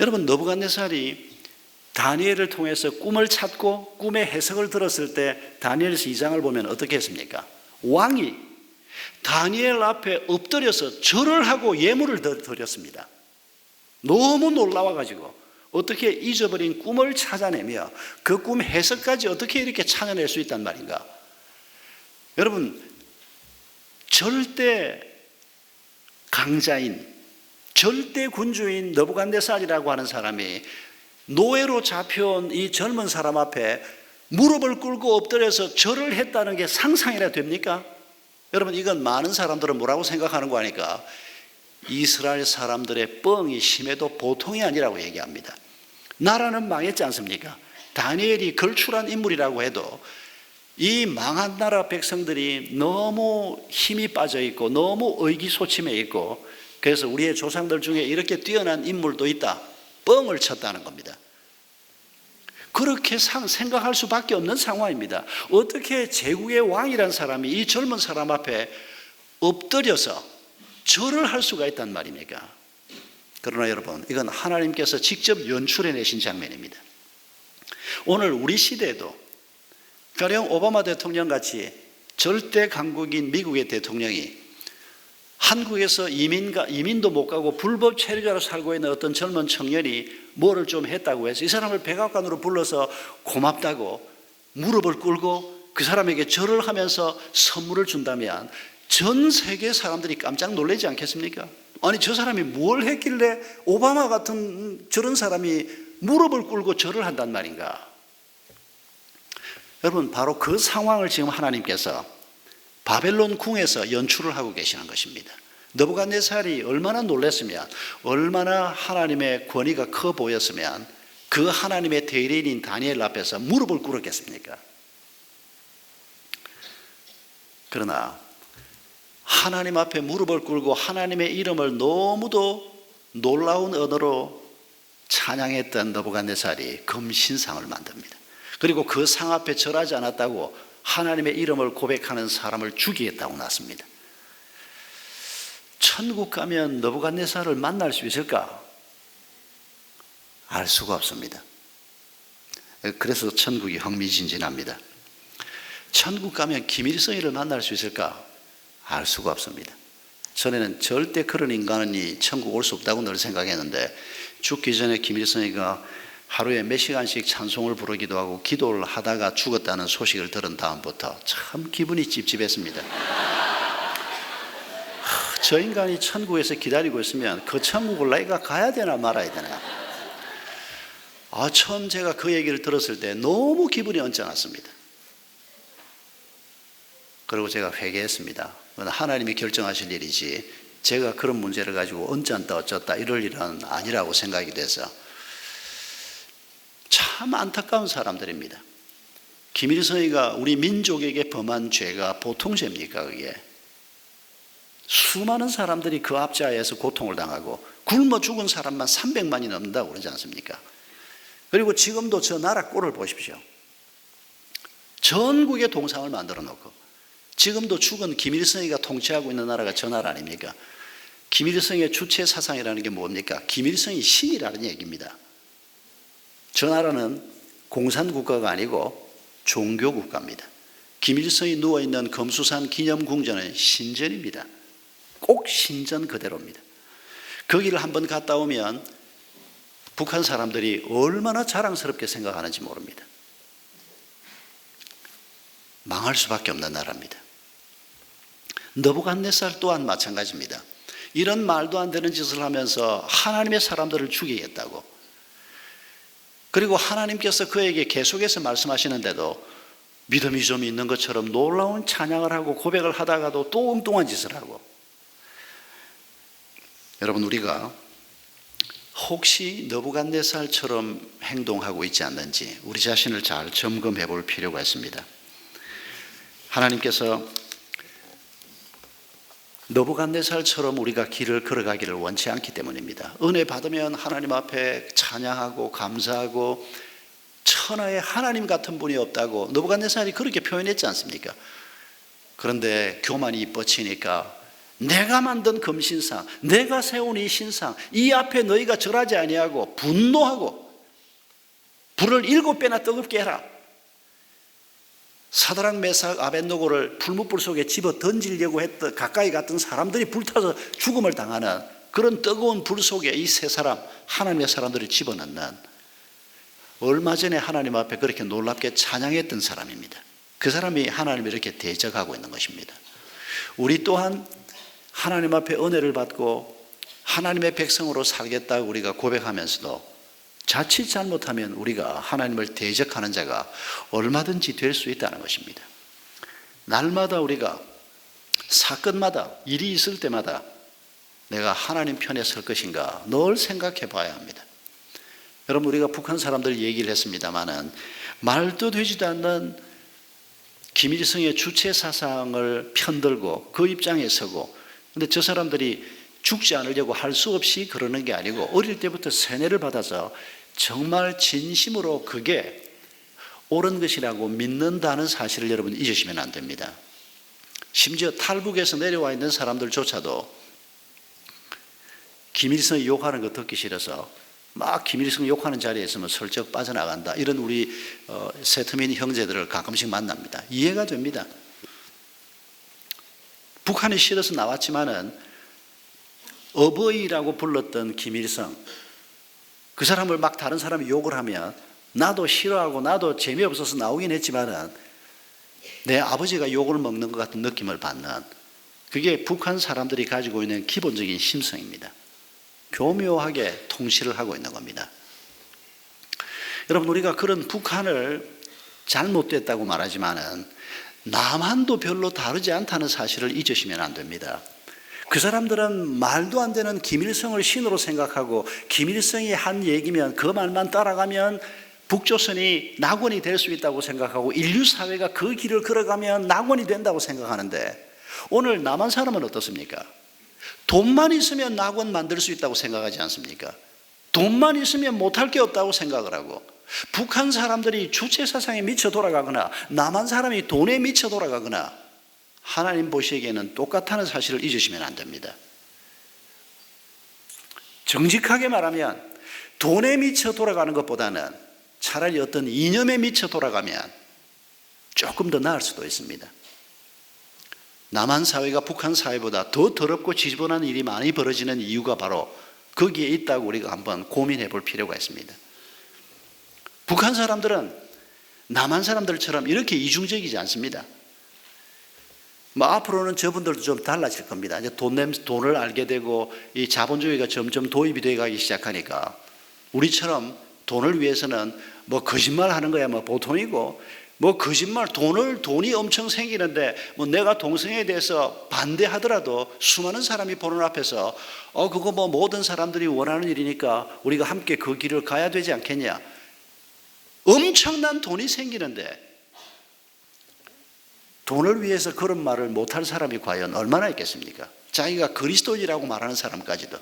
여러분, 느부갓네살이 다니엘을 통해서 꿈을 찾고 꿈의 해석을 들었을 때 다니엘서 2장을 보면 어떻게 했습니까? 왕이 다니엘 앞에 엎드려서 절을 하고 예물을 드렸습니다. 너무 놀라워가지고 어떻게 잊어버린 꿈을 찾아내며 그 꿈 해석까지 어떻게 이렇게 찾아낼 수 있단 말인가? 여러분, 절대 강자인, 절대 군주인 느부갓네살이라고 하는 사람이 노예로 잡혀온 이 젊은 사람 앞에 무릎을 꿇고 엎드려서 절을 했다는 게 상상이나 됩니까? 여러분, 이건 많은 사람들은 뭐라고 생각하는 거 아니까? 이스라엘 사람들의 뻥이 심해도 보통이 아니라고 얘기합니다. 나라는 망했지 않습니까? 다니엘이 걸출한 인물이라고 해도 이 망한 나라 백성들이 너무 힘이 빠져 있고 너무 의기소침해 있고, 그래서 우리의 조상들 중에 이렇게 뛰어난 인물도 있다, 뻥을 쳤다는 겁니다. 그렇게 생각할 수밖에 없는 상황입니다. 어떻게 제국의 왕이란 사람이 이 젊은 사람 앞에 엎드려서 절을 할 수가 있단 말입니까? 그러나 여러분, 이건 하나님께서 직접 연출해내신 장면입니다. 오늘 우리 시대에도 가령 오바마 대통령 같이 절대 강국인 미국의 대통령이 한국에서 이민도 못 가고 불법 체류자로 살고 있는 어떤 젊은 청년이 뭐를 좀 했다고 해서 이 사람을 백악관으로 불러서 고맙다고 무릎을 꿇고 그 사람에게 절을 하면서 선물을 준다면 전 세계 사람들이 깜짝 놀라지 않겠습니까? 아니, 저 사람이 뭘 했길래 오바마 같은 저런 사람이 무릎을 꿇고 절을 한단 말인가? 여러분, 바로 그 상황을 지금 하나님께서 바벨론 궁에서 연출을 하고 계시는 것입니다. 느부갓네살이 얼마나 놀랐으면, 얼마나 하나님의 권위가 커 보였으면 그 하나님의 대리인인 다니엘 앞에서 무릎을 꿇었겠습니까? 그러나 하나님 앞에 무릎을 꿇고 하나님의 이름을 너무도 놀라운 언어로 찬양했던 느부갓네살이 금신상을 만듭니다. 그리고 그 상 앞에 절하지 않았다고 하나님의 이름을 고백하는 사람을 죽이겠다고 났습니다. 천국 가면 느부갓네살을 만날 수 있을까? 알 수가 없습니다. 그래서 천국이 흥미진진합니다. 천국 가면 김일성이를 만날 수 있을까? 알 수가 없습니다. 전에는 절대 그런 인간이 천국 올 수 없다고 늘 생각했는데 죽기 전에 김일성이가 하루에 몇 시간씩 찬송을 부르기도 하고 기도를 하다가 죽었다는 소식을 들은 다음부터 참 기분이 찝찝했습니다. 저 인간이 천국에서 기다리고 있으면 그 천국을 내가 가야 되나 말아야 되나. 처음 제가 그 얘기를 들었을 때 너무 기분이 언짢았습니다. 그리고 제가 회개했습니다. 하나님이 결정하실 일이지 제가 그런 문제를 가지고 언짢다 어쩌다 이럴 일은 아니라고 생각이 돼서 참 안타까운 사람들입니다. 김일성이가 우리 민족에게 범한 죄가 보통 죄입니까? 그게 수많은 사람들이 그 앞자에서 고통을 당하고 굶어 죽은 사람만 300만이 넘는다고 그러지 않습니까? 그리고 지금도 저 나라 꼴을 보십시오. 전국에 동상을 만들어 놓고 지금도 죽은 김일성이가 통치하고 있는 나라가 저 나라 아닙니까? 김일성의 주체 사상이라는 게 뭡니까? 김일성이 신이라는 얘기입니다. 저 나라는 공산국가가 아니고 종교국가입니다. 김일성이 누워있는 금수산 기념궁전은 신전입니다. 꼭 신전 그대로입니다. 거기를 한번 갔다 오면 북한 사람들이 얼마나 자랑스럽게 생각하는지 모릅니다. 망할 수밖에 없는 나라입니다. 느부갓네살 또한 마찬가지입니다. 이런 말도 안 되는 짓을 하면서 하나님의 사람들을 죽이겠다고, 그리고 하나님께서 그에게 계속해서 말씀하시는데도 믿음이 좀 있는 것처럼 놀라운 찬양을 하고 고백을 하다가도 또 엉뚱한 짓을 하고. 여러분, 우리가 혹시 느부갓네살처럼 행동하고 있지 않는지 우리 자신을 잘 점검해 볼 필요가 있습니다. 하나님께서 느부갓네살처럼 우리가 길을 걸어가기를 원치 않기 때문입니다. 은혜 받으면 하나님 앞에 찬양하고 감사하고 천하에 하나님 같은 분이 없다고 느부갓네살이 그렇게 표현했지 않습니까? 그런데 교만이 뻗치니까 내가 만든 금신상, 내가 세운 이 신상, 이 앞에 너희가 절하지 아니하고 분노하고 불을 7배나 뜨겁게 해라. 사드락 메삭 아벳느고를 풀무불 속에 집어 던지려고 했던, 가까이 갔던 사람들이 불타서 죽음을 당하는 그런 뜨거운 불 속에 이 세 사람, 하나님의 사람들을 집어넣는, 얼마 전에 하나님 앞에 그렇게 놀랍게 찬양했던 사람입니다. 그 사람이 하나님을 이렇게 대적하고 있는 것입니다. 우리 또한 하나님 앞에 은혜를 받고 하나님의 백성으로 살겠다고 우리가 고백하면서도 자칫 잘못하면 우리가 하나님을 대적하는 자가 얼마든지 될 수 있다는 것입니다. 날마다 우리가 사건마다, 일이 있을 때마다 내가 하나님 편에 설 것인가 늘 생각해 봐야 합니다. 여러분, 우리가 북한 사람들 얘기를 했습니다마는 말도 되지도 않는 김일성의 주체 사상을 편들고 그 입장에 서고, 근데 저 사람들이 죽지 않으려고 할 수 없이 그러는 게 아니고 어릴 때부터 세뇌를 받아서 정말 진심으로 그게 옳은 것이라고 믿는다는 사실을 여러분 잊으시면 안 됩니다. 심지어 탈북에서 내려와 있는 사람들조차도 김일성이 욕하는 거 듣기 싫어서 막 김일성 욕하는 자리에 있으면 슬쩍 빠져나간다, 이런 우리 세트민 형제들을 가끔씩 만납니다. 이해가 됩니다. 북한이 싫어서 나왔지만은 어버이라고 불렀던 김일성, 그 사람을 막 다른 사람이 욕을 하면 나도 싫어하고 나도 재미없어서 나오긴 했지만은 내 아버지가 욕을 먹는 것 같은 느낌을 받는, 그게 북한 사람들이 가지고 있는 기본적인 심성입니다. 교묘하게 통치를 하고 있는 겁니다. 여러분, 우리가 그런 북한을 잘못됐다고 말하지만은 남한도 별로 다르지 않다는 사실을 잊으시면 안 됩니다. 그 사람들은 말도 안 되는 김일성을 신으로 생각하고 김일성이 한 얘기면 그 말만 따라가면 북조선이 낙원이 될 수 있다고 생각하고 인류 사회가 그 길을 걸어가면 낙원이 된다고 생각하는데, 오늘 남한 사람은 어떻습니까? 돈만 있으면 낙원 만들 수 있다고 생각하지 않습니까? 돈만 있으면 못할 게 없다고 생각을 하고, 북한 사람들이 주체 사상에 미쳐 돌아가거나 남한 사람이 돈에 미쳐 돌아가거나 하나님 보시기에는 똑같다는 사실을 잊으시면 안 됩니다. 정직하게 말하면 돈에 미쳐 돌아가는 것보다는 차라리 어떤 이념에 미쳐 돌아가면 조금 더 나을 수도 있습니다. 남한 사회가 북한 사회보다 더 더럽고 지저분한 일이 많이 벌어지는 이유가 바로 거기에 있다고 우리가 한번 고민해 볼 필요가 있습니다. 북한 사람들은 남한 사람들처럼 이렇게 이중적이지 않습니다. 앞으로는 저분들도 좀 달라질 겁니다. 이제 돈을 알게 되고 이 자본주의가 점점 도입이 되어 가기 시작하니까 우리처럼 돈을 위해서는 거짓말 하는 거야 보통이고, 돈이 엄청 생기는데 내가 동성애에 대해서 반대하더라도 수많은 사람이 보는 앞에서 그거 모든 사람들이 원하는 일이니까 우리가 함께 그 길을 가야 되지 않겠냐. 엄청난 돈이 생기는데 돈을 위해서 그런 말을 못할 사람이 과연 얼마나 있겠습니까? 자기가 그리스도인이라고 말하는 사람까지도.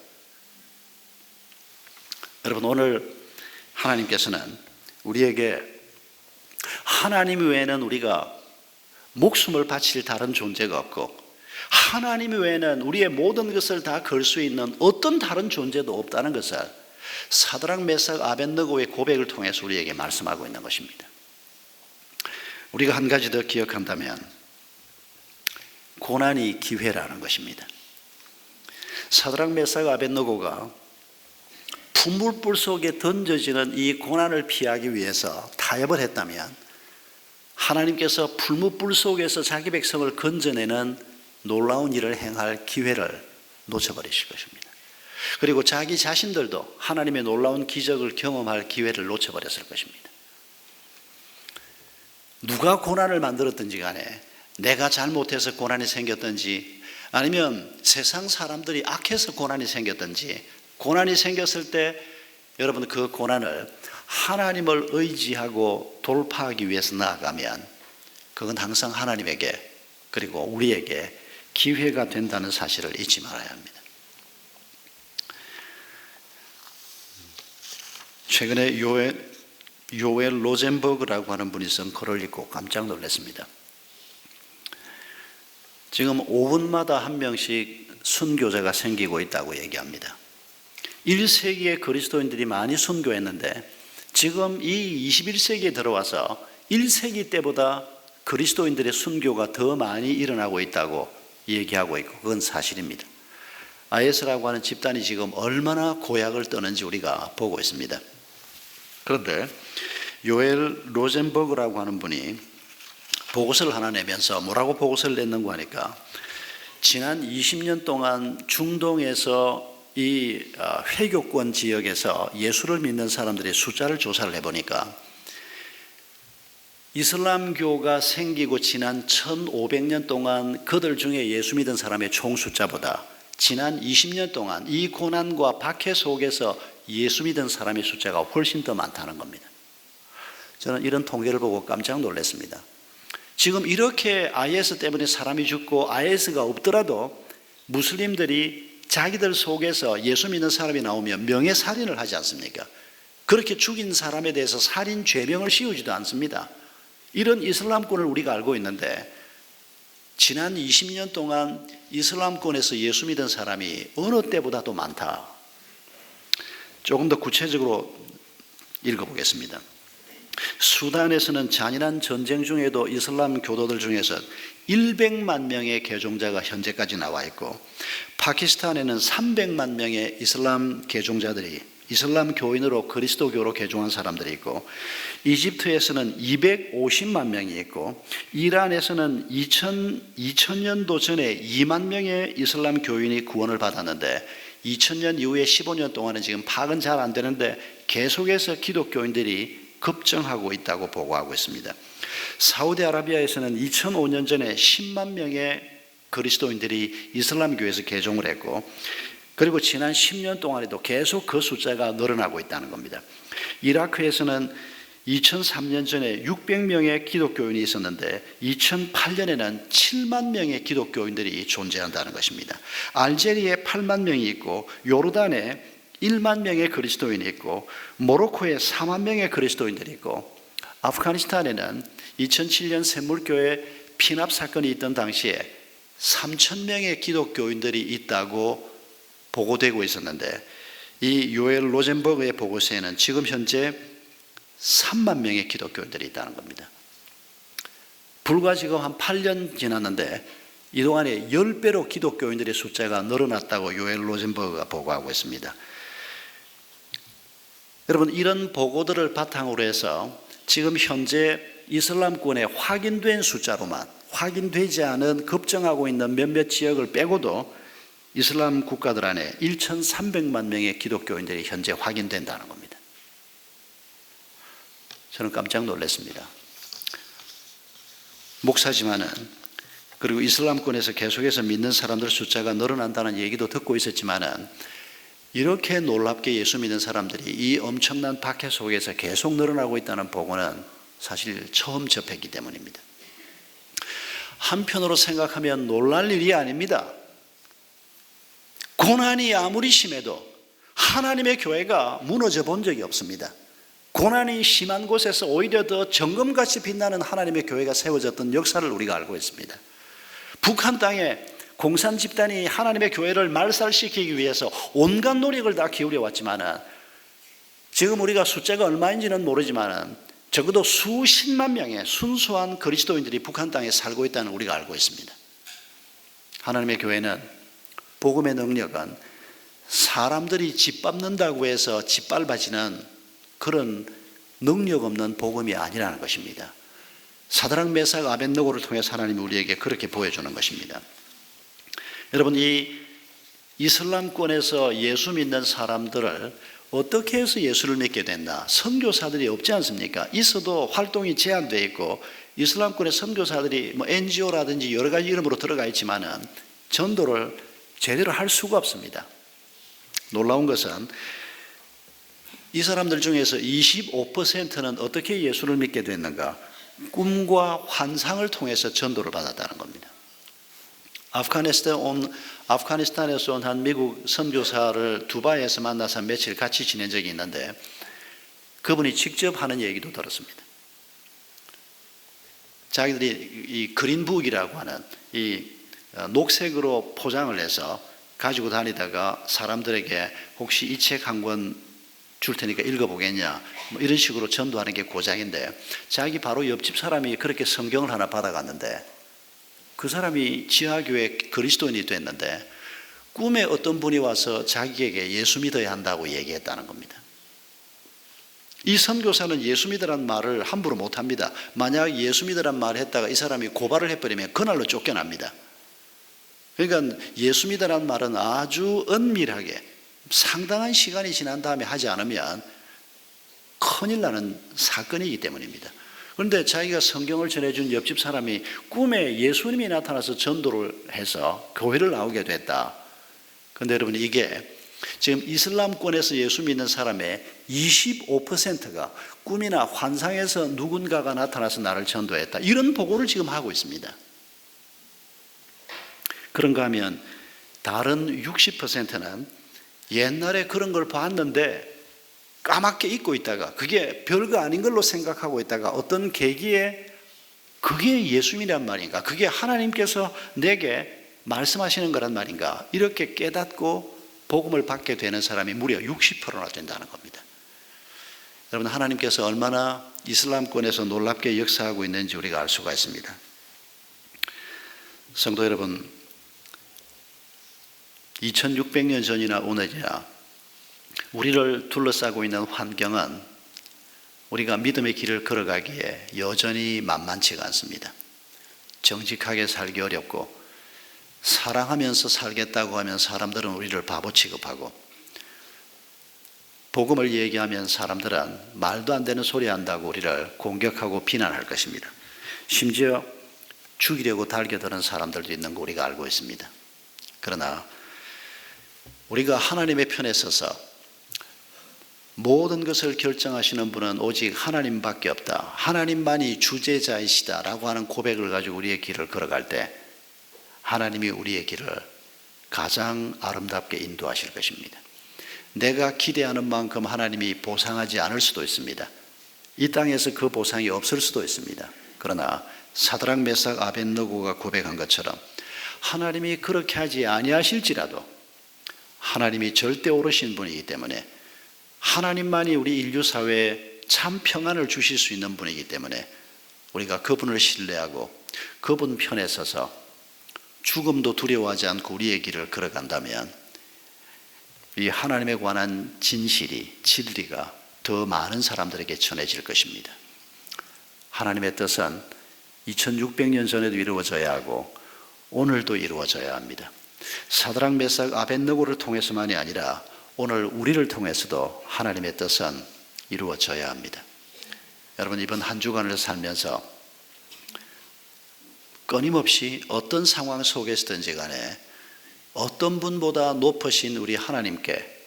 여러분, 오늘 하나님께서는 우리에게 하나님 외에는 우리가 목숨을 바칠 다른 존재가 없고, 하나님 외에는 우리의 모든 것을 다 걸 수 있는 어떤 다른 존재도 없다는 것을 사드락 메삭 아벳느고의 고백을 통해서 우리에게 말씀하고 있는 것입니다. 우리가 한 가지 더 기억한다면 고난이 기회라는 것입니다. 사드락 메삭 아벳느고가 풀무불 속에 던져지는 이 고난을 피하기 위해서 타협을 했다면 하나님께서 풀무불 속에서 자기 백성을 건져내는 놀라운 일을 행할 기회를 놓쳐버리실 것입니다. 그리고 자기 자신들도 하나님의 놀라운 기적을 경험할 기회를 놓쳐버렸을 것입니다. 누가 고난을 만들었든지 간에, 내가 잘못해서 고난이 생겼든지 아니면 세상 사람들이 악해서 고난이 생겼든지, 고난이 생겼을 때 여러분 그 고난을 하나님을 의지하고 돌파하기 위해서 나아가면 그건 항상 하나님에게 그리고 우리에게 기회가 된다는 사실을 잊지 말아야 합니다. 최근에 요엘 로젠버그라고 하는 분이 쓴 글을 읽고 깜짝 놀랐습니다. 지금 5분마다 한 명씩 순교자가 생기고 있다고 얘기합니다. 1세기에 그리스도인들이 많이 순교했는데 지금 이 21세기에 들어와서 1세기 때보다 그리스도인들의 순교가 더 많이 일어나고 있다고 얘기하고 있고, 그건 사실입니다. IS라고 하는 집단이 지금 얼마나 고약을 떠는지 우리가 보고 있습니다. 그런데 요엘 로젠버그라고 하는 분이 보고서를 하나 내면서 뭐라고 보고서를 냈는가 하니까, 지난 20년 동안 중동에서 이 회교권 지역에서 예수를 믿는 사람들의 숫자를 조사를 해보니까 이슬람교가 생기고 지난 1500년 동안 그들 중에 예수 믿은 사람의 총 숫자보다 지난 20년 동안 이 고난과 박해 속에서 예수 믿은 사람의 숫자가 훨씬 더 많다는 겁니다. 저는 이런 통계를 보고 깜짝 놀랐습니다. 지금 이렇게 IS 때문에 사람이 죽고 IS가 없더라도 무슬림들이 자기들 속에서 예수 믿는 사람이 나오면 명예살인을 하지 않습니까? 그렇게 죽인 사람에 대해서 살인 죄명을 씌우지도 않습니다. 이런 이슬람권을 우리가 알고 있는데 지난 20년 동안 이슬람권에서 예수 믿은 사람이 어느 때보다도 많다. 조금 더 구체적으로 읽어보겠습니다. 수단에서는 잔인한 전쟁 중에도 이슬람 교도들 중에서 100만 명의 개종자가 현재까지 나와 있고, 파키스탄에는 300만 명의 이슬람 개종자들이 이슬람 교인으로 그리스도교로 개종한 사람들이 있고, 이집트에서는 250만 명이 있고, 이란에서는 2000년도 전에 2만 명의 이슬람 교인이 구원을 받았는데 2000년 이후에 15년 동안은 지금 파악은 잘 안 되는데 계속해서 기독교인들이 급증하고 있다고 보고하고 있습니다. 사우디아라비아에서는 2005년 전에 10만 명의 그리스도인들이 이슬람교에서 개종을 했고, 그리고 지난 10년 동안에도 계속 그 숫자가 늘어나고 있다는 겁니다. 이라크에서는 2003년 전에 600명의 기독교인이 있었는데 2008년에는 7만 명의 기독교인들이 존재한다는 것입니다. 알제리에 8만 명이 있고, 요르단에 1만 명의 그리스도인이 있고, 모로코에 4만 명의 그리스도인들이 있고, 아프가니스탄에는 2007년 샘물교회 피납 사건이 있던 당시에 3천 명의 기독교인들이 있다고 보고되고 있었는데, 이 요엘 로젠버그의 보고서에는 지금 현재 3만 명의 기독교인들이 있다는 겁니다. 불과 지금 한 8년 지났는데 이 동안에 10배로 기독교인들의 숫자가 늘어났다고 요엘 로젠버그가 보고하고 있습니다. 여러분, 이런 보고들을 바탕으로 해서 지금 현재 이슬람권의 확인된 숫자로만, 확인되지 않은 급증하고 있는 몇몇 지역을 빼고도 이슬람 국가들 안에 1,300만 명의 기독교인들이 현재 확인된다는 겁니다. 저는 깜짝 놀랐습니다. 목사지만은, 그리고 이슬람권에서 계속해서 믿는 사람들 숫자가 늘어난다는 얘기도 듣고 있었지만은, 이렇게 놀랍게 예수 믿는 사람들이 이 엄청난 박해 속에서 계속 늘어나고 있다는 보고는 사실 처음 접했기 때문입니다. 한편으로 생각하면 놀랄 일이 아닙니다. 고난이 아무리 심해도 하나님의 교회가 무너져 본 적이 없습니다. 고난이 심한 곳에서 오히려 더 정금같이 빛나는 하나님의 교회가 세워졌던 역사를 우리가 알고 있습니다. 북한 땅에 공산 집단이 하나님의 교회를 말살시키기 위해서 온갖 노력을 다 기울여 왔지만은, 지금 우리가 숫자가 얼마인지는 모르지만은 적어도 수십만 명의 순수한 그리스도인들이 북한 땅에 살고 있다는 우리가 알고 있습니다. 하나님의 교회는, 복음의 능력은 사람들이 짓밟는다고 해서 짓밟아지는 그런 능력 없는 복음이 아니라는 것입니다. 사드락 메삭 아벳느고를 통해서 하나님이 우리에게 그렇게 보여주는 것입니다. 여러분, 이 이슬람권에서 예수 믿는 사람들을 어떻게 해서 예수를 믿게 됐나? 선교사들이 없지 않습니까? 있어도 활동이 제한되어 있고, 이슬람권의 선교사들이 NGO라든지 여러 가지 이름으로 들어가 있지만은 전도를 제대로 할 수가 없습니다. 놀라운 것은 이 사람들 중에서 25%는 어떻게 예수를 믿게 됐는가? 꿈과 환상을 통해서 전도를 받았다는 겁니다. 아프가니스탄에서 온 한 미국 선교사를 두바이에서 만나서 며칠 같이 지낸 적이 있는데, 그분이 직접 하는 얘기도 들었습니다. 자기들이 이 그린북이라고 하는 이 녹색으로 포장을 해서 가지고 다니다가 사람들에게 혹시 이 책 한 권 줄 테니까 읽어보겠냐, 이런 식으로 전도하는 게 고장인데, 자기 바로 옆집 사람이 그렇게 성경을 하나 받아갔는데, 그 사람이 지하교회 그리스도인이 됐는데 꿈에 어떤 분이 와서 자기에게 예수 믿어야 한다고 얘기했다는 겁니다. 이 선교사는 예수 믿으란 말을 함부로 못합니다. 만약 예수 믿으란 말을 했다가 이 사람이 고발을 해버리면 그날로 쫓겨납니다. 그러니까 예수 믿으란 말은 아주 은밀하게 상당한 시간이 지난 다음에 하지 않으면 큰일 나는 사건이기 때문입니다. 그런데 자기가 성경을 전해준 옆집 사람이 꿈에 예수님이 나타나서 전도를 해서 교회를 나오게 됐다. 그런데 여러분, 이게 지금 이슬람권에서 예수 믿는 사람의 25%가 꿈이나 환상에서 누군가가 나타나서 나를 전도했다, 이런 보고를 지금 하고 있습니다. 그런가 하면 다른 60%는 옛날에 그런 걸 봤는데 까맣게 잊고 있다가, 그게 별거 아닌 걸로 생각하고 있다가 어떤 계기에 그게 예수님이란 말인가, 그게 하나님께서 내게 말씀하시는 거란 말인가, 이렇게 깨닫고 복음을 받게 되는 사람이 무려 60%나 된다는 겁니다. 여러분, 하나님께서 얼마나 이슬람권에서 놀랍게 역사하고 있는지 우리가 알 수가 있습니다. 성도 여러분, 2600년 전이나 오늘이나 우리를 둘러싸고 있는 환경은 우리가 믿음의 길을 걸어가기에 여전히 만만치가 않습니다. 정직하게 살기 어렵고, 사랑하면서 살겠다고 하면 사람들은 우리를 바보 취급하고, 복음을 얘기하면 사람들은 말도 안 되는 소리 한다고 우리를 공격하고 비난할 것입니다. 심지어 죽이려고 달겨드는 사람들도 있는 거 우리가 알고 있습니다. 그러나 우리가 하나님의 편에 서서 모든 것을 결정하시는 분은 오직 하나님밖에 없다, 하나님만이 주제자이시다 라고 하는 고백을 가지고 우리의 길을 걸어갈 때 하나님이 우리의 길을 가장 아름답게 인도하실 것입니다. 내가 기대하는 만큼 하나님이 보상하지 않을 수도 있습니다. 이 땅에서 그 보상이 없을 수도 있습니다. 그러나 사드락 메삭 아벳느고가 고백한 것처럼 하나님이 그렇게 하지 아니하실지라도 하나님이 절대 오르신 분이기 때문에, 하나님만이 우리 인류 사회에 참 평안을 주실 수 있는 분이기 때문에 우리가 그분을 신뢰하고 그분 편에 서서 죽음도 두려워하지 않고 우리의 길을 걸어간다면 이 하나님에 관한 진리가 더 많은 사람들에게 전해질 것입니다. 하나님의 뜻은 2600년 전에도 이루어져야 하고 오늘도 이루어져야 합니다. 사드락 메삭 아벳느고를 통해서만이 아니라 오늘 우리를 통해서도 하나님의 뜻은 이루어져야 합니다. 여러분, 이번 한 주간을 살면서 끊임없이 어떤 상황 속에서든지 간에 어떤 분보다 높으신 우리 하나님께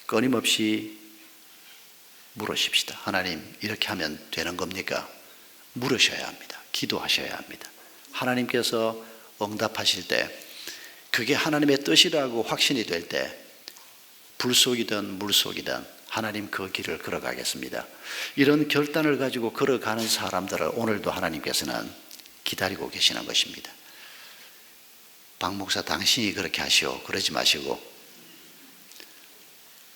끊임없이 물으십시다. 하나님, 이렇게 하면 되는 겁니까? 물으셔야 합니다. 기도하셔야 합니다. 하나님께서 응답하실 때 그게 하나님의 뜻이라고 확신이 될 때 불속이든 물속이든 하나님 그 길을 걸어가겠습니다. 이런 결단을 가지고 걸어가는 사람들을 오늘도 하나님께서는 기다리고 계시는 것입니다. 박 목사, 당신이 그렇게 하시오. 그러지 마시고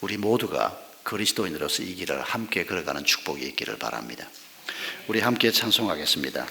우리 모두가 그리스도인으로서 이 길을 함께 걸어가는 축복이 있기를 바랍니다. 우리 함께 찬송하겠습니다.